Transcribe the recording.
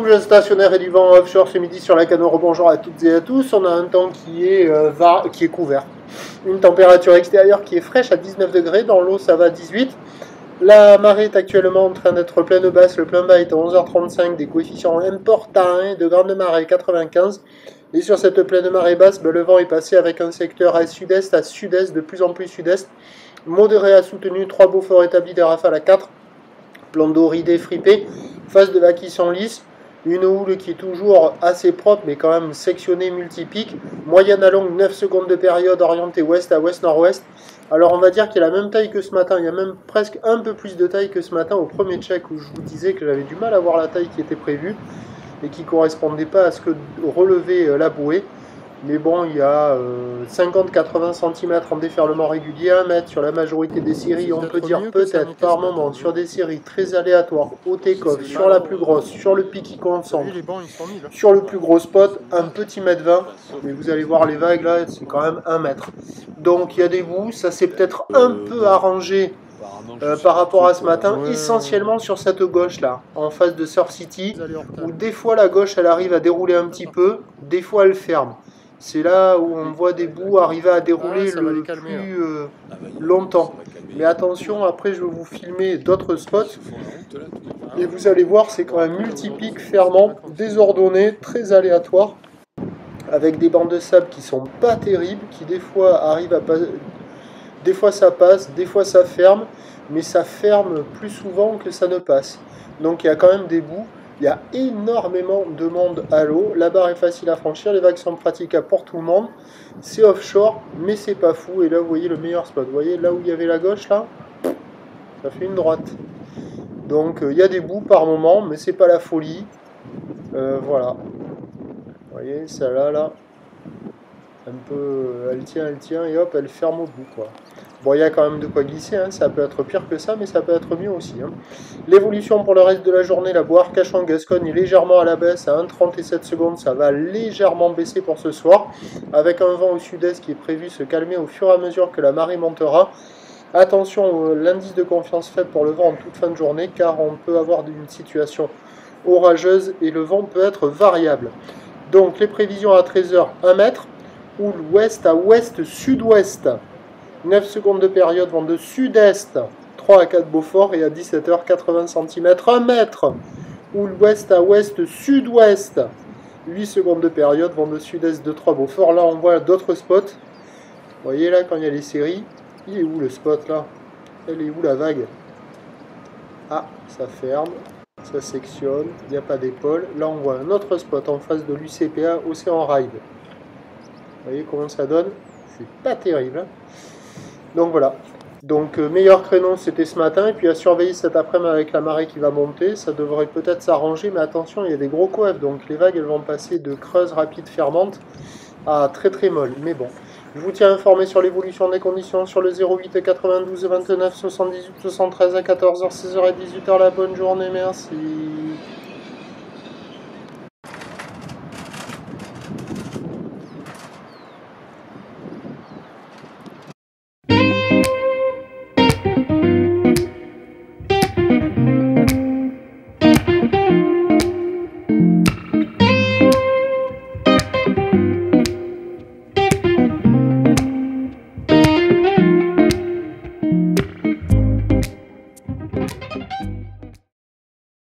bouge stationnaire et du vent offshore ce midi sur la Canore. Bonjour à toutes et à tous. On a un temps qui est couvert. Une température extérieure qui est fraîche à 19 degrés. Dans l'eau, ça va à 18. La marée est actuellement en train d'être pleine basse. Le plein bas est à 11h35. Des coefficients importants de grande marée 95. Et sur cette pleine marée basse, le vent est passé avec un secteur à sud-est, de plus en plus sud-est. Modéré à soutenu, 3 beaux forts établis, des rafales à 4. Plan d'eau ridé, fripé. Phase de vague qui sont lisses, une houle qui est toujours assez propre mais quand même sectionnée multipique, moyenne à longue 9 secondes de période orientée ouest à ouest-nord-ouest. Alors on va dire qu'il y a la même taille que ce matin, il y a même presque un peu plus de taille que ce matin au premier check où je vous disais que j'avais du mal à voir la taille qui était prévue et qui ne correspondait pas à ce que relevait la bouée. Mais bon, il y a 50-80 cm en déferlement régulier, 1 mètre sur la majorité des séries. On peut dire peut-être par moment sur des séries très aléatoires, au take-off, sur la plus grosse, sur le pic qui concentre, sur le plus gros spot, un petit mètre 20. Mais vous allez voir les vagues là, c'est quand même 1 mètre. Donc il y a des bouts, ça s'est peut-être un peu arrangé par rapport à ce matin, essentiellement sur cette gauche là, en face de Surf City, où des fois la gauche elle arrive à dérouler un petit peu, des fois elle ferme. C'est là où on voit des bouts arriver à dérouler le plus longtemps. Mais attention, après je vais vous filmer d'autres spots. Et vous allez voir, c'est quand même multipique, fermant, désordonné, très aléatoire. Avec des bandes de sable qui sont pas terribles, qui des fois arrivent à passer. Des fois ça passe, des fois ça ferme. Mais ça ferme plus souvent que ça ne passe. Donc il y a quand même des bouts. Il y a énormément de monde à l'eau. La barre est facile à franchir. Les vagues sont praticables pour tout le monde. C'est offshore, mais c'est pas fou. Et là, vous voyez le meilleur spot. Vous voyez là où il y avait la gauche, là, ça fait une droite. Donc, il y a des bouts par moment, mais c'est pas la folie. Voilà. Vous voyez, celle-là, là, un peu, elle tient, et hop, elle ferme au bout, quoi. Bon, il y a quand même de quoi glisser, hein. Ça peut être pire que ça, mais ça peut être mieux aussi. Hein. L'évolution pour le reste de la journée, la boire Arcachon-Gascogne est légèrement à la baisse, à 1,37 secondes, ça va légèrement baisser pour ce soir, avec un vent au sud-est qui est prévu se calmer au fur et à mesure que la marée montera. Attention, l'indice de confiance faible pour le vent en toute fin de journée, car on peut avoir une situation orageuse et le vent peut être variable. Donc, les prévisions à 13h, 1 mètre, ou l'ouest à ouest-sud-ouest. 9 secondes de période vont de sud-est, 3 à 4 Beaufort, et à 17h, 80 cm, 1 mètre, ou l'ouest à ouest-sud-ouest. 8 secondes de période vont de sud-est de 3 Beaufort. Là, on voit d'autres spots. Vous voyez là, quand il y a les séries, il est où le spot là? Elle est où la vague? Ah, ça ferme, ça sectionne, il n'y a pas d'épaule. Là, on voit un autre spot en face de l'UCPA, Océan Ride. Vous voyez comment ça donne? C'est pas terrible. Hein. Donc voilà. Donc meilleur créneau c'était ce matin. Et puis à surveiller cet après-midi avec la marée qui va monter. Ça devrait peut-être s'arranger. Mais attention, il y a des gros coefs. Donc les vagues elles vont passer de creuses rapides fermantes à très très molles. Mais bon. Je vous tiens informé sur l'évolution des conditions sur le 08 92 29 78 73 à 14h, 16h et 18h. La bonne journée. Merci.